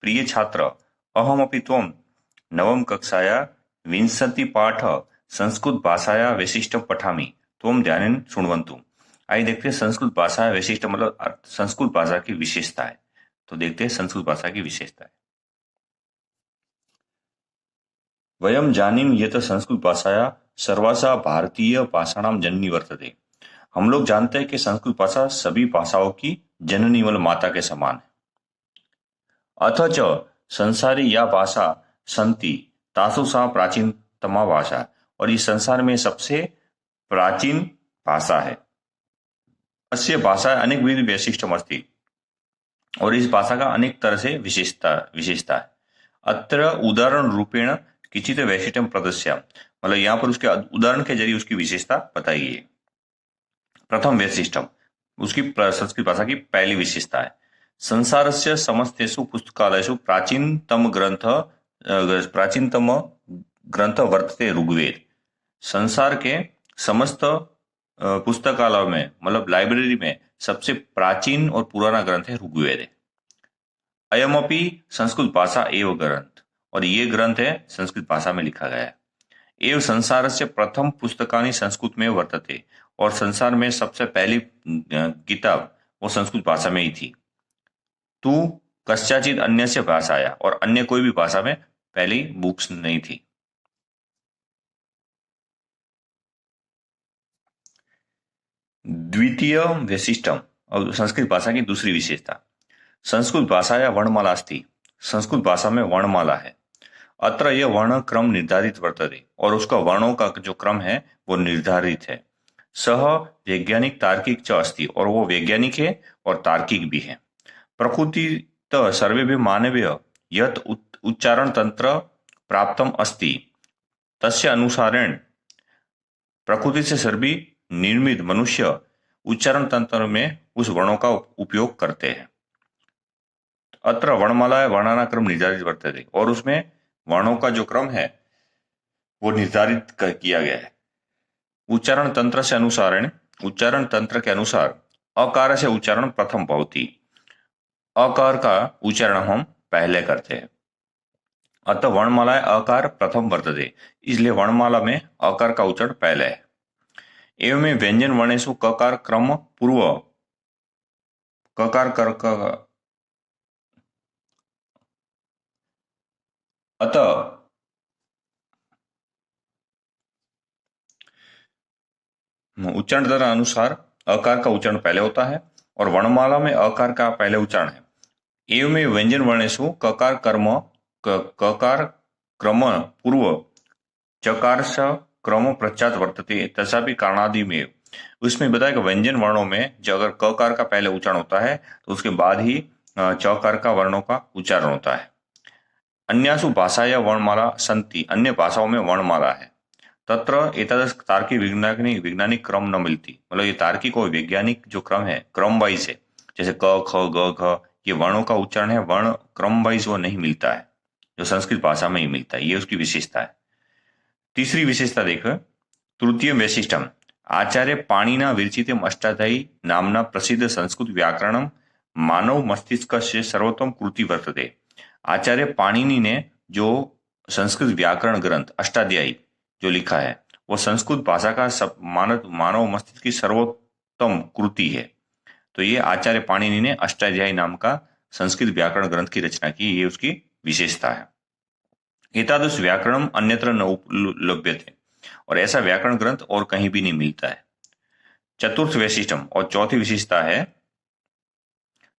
प्रिय छात्र, अहमपि त्वं नवम कक्षाया विंशतिपाठ संस्कृत भाषाया वैशिष्ट्यं पठामि, त्वं ध्यानेन शृण्वन्तु। आइए देखते हैं संस्कृत भाषा वैशिष्ट्य मतलब संस्कृत भाषा की विशेषता है। तो देखते हैं संस्कृत भाषा की विशेषता है। वयं जानीमः यत् संस्कृत भाषाया सर्वासां भारतीय भाषाणां जननी वर्तते। हम लोग जानते हैं कि संस्कृत भाषा सभी भाषाओं की जननी मतलब माता के समान है। अथ च संसारी या भाषा संति तासु सा प्राचीनतमा भाषा, और इस संसार में सबसे प्राचीन भाषा है। अस्य भाषा अनेकविध वैशिष्ट्यमस्ति, और इस भाषा का अनेक तरह से विशेषता है। अत्र उदाहरण रूपेण किंचित वैशिष्ट्यम प्रदर्श्य, मतलब यहाँ पर उसके उदाहरण के जरिए उसकी विशेषता बताई है। प्रथम वैशिष्ट्यम, उसकी संस्कृत भाषा की पहली विशेषता है। संसारस्य समस्तेषु पुस्तकालयेषु प्राचीनतम ग्रंथ वर्तते ऋग्वेद। संसार के समस्त पुस्तकालयों में मतलब लाइब्रेरी में सबसे प्राचीन और पुराना ग्रंथ है ऋग्वेद है। अयमपि संस्कृत भाषा एव ग्रंथ, और ये ग्रंथ है संस्कृत भाषा में लिखा गया है। एव संसारस्य प्रथम पुस्तकानि संस्कृत में वर्तते, और संसार में सबसे पहली किताब वो संस्कृत भाषा में ही थी। तू कस्याचित अन्यस्य भाषाया, और अन्य कोई भी भाषा में पहली बुक्स नहीं थी। द्वितीय वैशिष्ट्यम, और संस्कृत भाषा की दूसरी विशेषता। संस्कृत भाषाया वर्णमाला अस्ति, संस्कृत भाषा में वर्णमाला है। अत्र यह वर्ण क्रम निर्धारित वर्तते, और उसका वर्णों का जो क्रम है वो निर्धारित है। सह वैज्ञानिक तार्किक च अस्ति, और वो वैज्ञानिक है और तार्किक भी है। प्रकृतित सर्वेभ्यः मानवेभ्यः यत् उच्चारण तंत्र प्राप्तम अस्ति, तस्य अनुसारेण प्रकृति से सभी निर्मित मनुष्य उच्चारण तंत्र में उस वर्णों का उपयोग करते हैं। अत्र वर्णमाला वर्णाना क्रम निर्धारित वर्तते, और उसमें वर्णों का जो क्रम है वो निर्धारित किया गया है। उच्चारण तंत्र से अनुसारेण, उच्चारण तंत्र के अनुसार अकार से उच्चारण प्रथम भवति, अकार का उच्चारण हम पहले करते हैं। अतः वर्णमाला अकार प्रथम वर्तते, इसलिए वर्णमाला में अकार का उच्चारण पहले है। एवं व्यंजन वर्णेषु ककार क्रम पूर्व ककार कर अतः उच्चारण तंत्र अनुसार अकार का उच्चारण पहले होता है, और वर्णमाला में अकार का पहले उच्चारण है। एवं व्यंजन वर्णेषु ककार क्रम पूर्व चकार क्रम पश्चात वर्तते तथापि कारणादि में। उसमें बताया कि व्यंजन वर्णों में जो अगर ककार का पहले उच्चारण होता है तो उसके बाद ही चकार का वर्णों का उच्चारण होता है। अन्यासु भाषाया वर्णमाला संति, अन्य भाषाओं में वर्णमाला है। तत्र एतादृश तार्किक वैज्ञानिक क्रम न मिलती, मतलब ये तार्किक और वैज्ञानिक जो क्रम है क्रम वाइज है, जैसे क ख ग घ, ये वर्णों का उच्चारण है वर्ण क्रम वाइज वो नहीं मिलता है, जो संस्कृत भाषा में ही मिलता है। ये उसकी विशेषता है। तीसरी विशेषता देखो, तृतीय वैशिष्ट्यम, आचार्य पाणिना विरचितम अष्टाध्यायी नामना प्रसिद्ध संस्कृत व्याकरणम मानव मस्तिष्क से सर्वोत्तम कृति वर्तते। आचार्य पाणिनि ने जो संस्कृत व्याकरण ग्रंथ अष्टाध्यायी जो लिखा है वो संस्कृत भाषा का मानव मस्तिष्क की सर्वोत्तम कृति है। तो ये आचार्य पाणिनि ने अष्टाध्यायी नाम का संस्कृत व्याकरण ग्रंथ की रचना की, ये उसकी विशेषता है। एतादृश व्याकरणम अन्यत्र न उपलभ्यते, और ऐसा व्याकरण ग्रंथ और कहीं भी नहीं मिलता है। चतुर्थ वैशिष्ट्यम, और चौथी विशेषता है,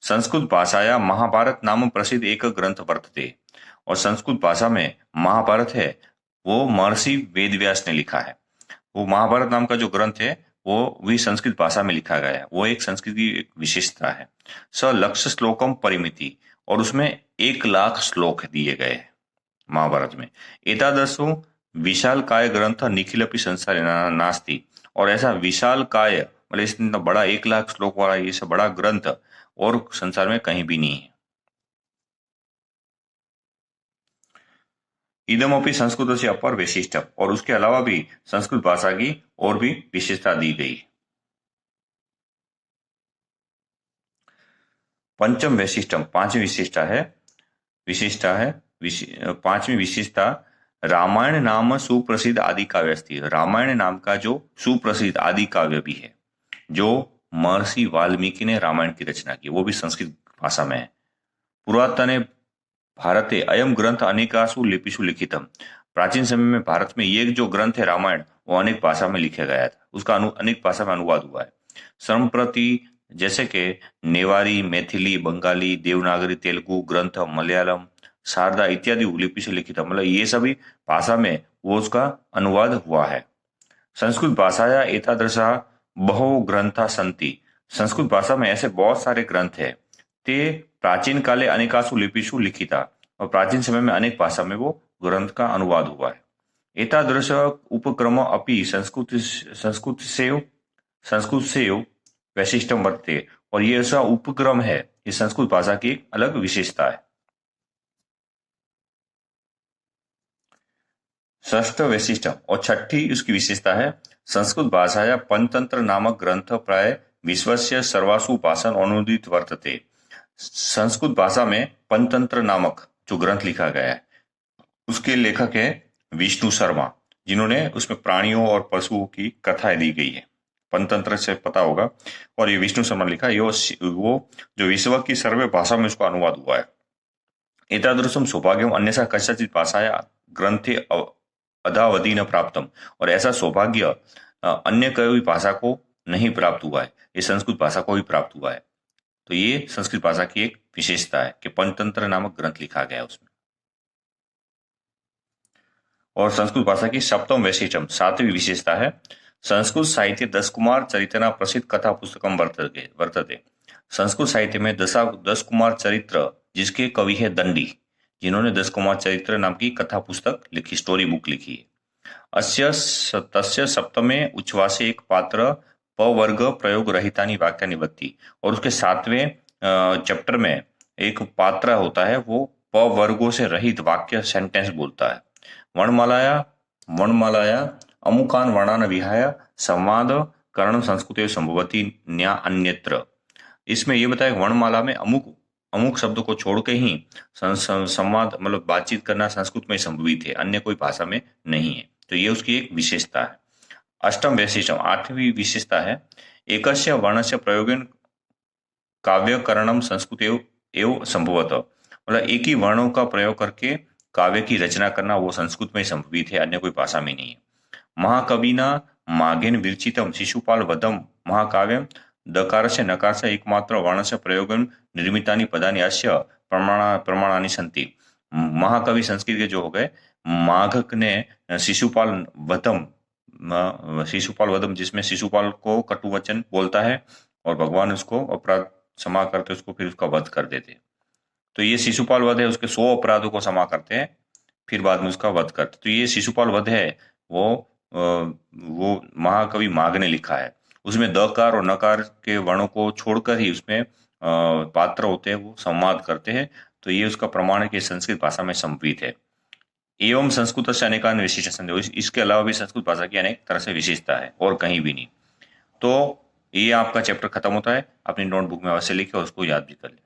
संस्कृत भाषाया महाभारत नाम प्रसिद्ध एक ग्रंथ वर्तते, और संस्कृत भाषा में महाभारत है वो महर्षि वेदव्यास ने लिखा है। वो महाभारत नाम का जो ग्रंथ है वो भी संस्कृत भाषा में लिखा गया है, वो एक संस्कृत की एक विशेषता है। स लक्ष्य श्लोकम परिमिति, और उसमें 1,00,000 श्लोक दिए गए हैं महाभारत में। एतादृशो विशाल काय ग्रंथ निखिलपि संसार नास्ति, और ऐसा विशाल काय मतलब इतना बड़ा 1,00,000 श्लोक वाला ये सब बड़ा ग्रंथ और संसार में कहीं भी नहीं है। इदमपि संस्कृत से अपर वैशिष्ट्य, और उसके अलावा भी संस्कृत भाषा की और भी विशेषता दी गई। पंचम वैशिष्ट्यम, पांचवी विशेषता है, विशिष्टता है। पांचवी विशेषता, रामायण नाम सुप्रसिद्ध आदि काव्य अस्ति। रामायण नाम का जो सुप्रसिद्ध आदि काव्य भी है, जो महर्षि वाल्मीकि ने रामायण की रचना की, वो भी संस्कृत भाषा में है। पुरातने भारते अयम ग्रंथ अनेकासु लिपिषु लिखितम। प्राचीन समय में भारत में ये जो ग्रंथ है रामायण, वो अनेक भाषा में लिखा गया था, उसका अनेक भाषा में अनुवाद हुआ है। संप्रति जैसे कि नेवारी, मैथिली, बंगाली, देवनागरी, तेलुगु ग्रंथ, मलयालम, शारदा इत्यादि लिपि से लिखित है, मतलब ये सभी भाषा में वो उसका अनुवाद हुआ है। संस्कृत भाषाया एतादृशा बहवो ग्रंथा सन्ति। संस्कृत भाषा में ऐसे बहुत सारे ग्रंथ हैं। ते प्राचीन काले अनेकासु लिपिषु लिखिता, और प्राचीन समय में अनेक भाषा में वो ग्रंथ का अनुवाद हुआ है। एतादृश उपक्रम अपि संस्कृत से वैशिष्टम वर्तते, और ये ऐसा उपक्रम है, ये संस्कृत भाषा की एक अलग विशेषता है। षष्ठ वैशिष्ट और छठी उसकी विशेषता है, संस्कृत भाषाया पंचतंत्र नामक ग्रंथ प्राय विश्वस्य सर्वासु भाषासु अनुदित वर्तते। संस्कृत भाषा में पंचतंत्र नामक जो ग्रंथ लिखा गया है, उसके लेखक है विष्णु शर्मा, जिन्होंने उसमें प्राणियों और पशुओं की कथाएं दी गई है। पंचतंत्र से पता होगा, और ये विष्णु शर्मा लिखा है, वो जो विश्व की सर्वे भाषा में उसका अनुवाद हुआ है। एतादृशम सौभाग्यम अन्यथा कस्यचित् भाषाया ग्रंथे अधावधि न प्राप्तम, और ऐसा सौभाग्य अन्य कोई भाषा को नहीं प्राप्त हुआ है, ये संस्कृत भाषा को ही प्राप्त हुआ है। तो ये संस्कृत भाषा की एक विशेषता है कि पंचतंत्र नामक ग्रंथ लिखा गया है उसमें। और संस्कृत भाषा की सप्तम वैशिष्ट्यम, सातवीं विशेषता है, संस्कृत साहित्य 10 कुमार चरित्र प्रसिद्ध कथा पुस्तकम वर्तते। संस्कृत साहित्य में 10 कुमार चरित्र जिसके कवि है दंडी, जिन्होंने 10 कुमार चरित्र नाम की कथा पुस्तक लिखी, स्टोरी बुक लिखी है। तस्य सप्तमे उच्छ्वासे एक पात्र पवर्ग प्रयोग रहितानि वाक्यानि वदति, और उसके 7वें चैप्टर में एक पात्र होता है, वो पवर्गों से रहित वाक्य सेंटेंस बोलता है। वर्णमालाया अमुकान वर्णान विहाय संवाद करण संस्कृते संभवती न्या अन्यत्र। इसमें यह बताया वर्णमाला में अमुक शब्द को छोड़ के ही संवाद मतलब बातचीत करना संस्कृत में संभवित है, अन्य कोई भाषा में नहीं है। तो ये उसकी एक विशेषता है। अष्टम वैशिष्ट्यम, आठवीं विशेषता है, एकस्य वर्णस्य प्रयोगेन काव्यकरणम संस्कृत एवं संभवतः, मतलब एक ही वर्णों का प्रयोग करके काव्य की रचना करना वो संस्कृत में संभवित है, अन्य कोई भाषा में नहीं है। महाकविना मागेन विरचितम शिशुपाल वधम महाकाव्यम दकारस्य नकारस्य एकमात्र वर्णस्य प्रयोगेन निर्मितानि पदानि अस्य प्रमाणानि सन्ति। महाकवि संस्कृत के जो हो गए, माघक ने शिशुपाल वधम जिसमें शिशुपाल को कटुवचन बोलता है और भगवान उसको अपराध क्षमा करते, उसको फिर उसका वध कर देते। तो ये शिशुपाल वध है, उसके 100 अपराधों को क्षमा करते हैं, फिर बाद में उसका वध करते। तो ये शिशुपाल वध है, वो महाकवि माघ ने लिखा है। उसमें दकार और नकार के वर्णों को छोड़कर ही उसमें पात्र होते हैं, वो संवाद करते हैं। तो ये उसका प्रमाण है कि संस्कृत भाषा में संभवित है। एवं संस्कृत से अनेकान विशेषण, इसके अलावा भी संस्कृत भाषा की अनेक तरह से विशेषता है और कहीं भी नहीं। तो ये आपका चैप्टर खत्म होता है, अपनी नोटबुक में अवश्य लिखे और उसको याद भी कर लें।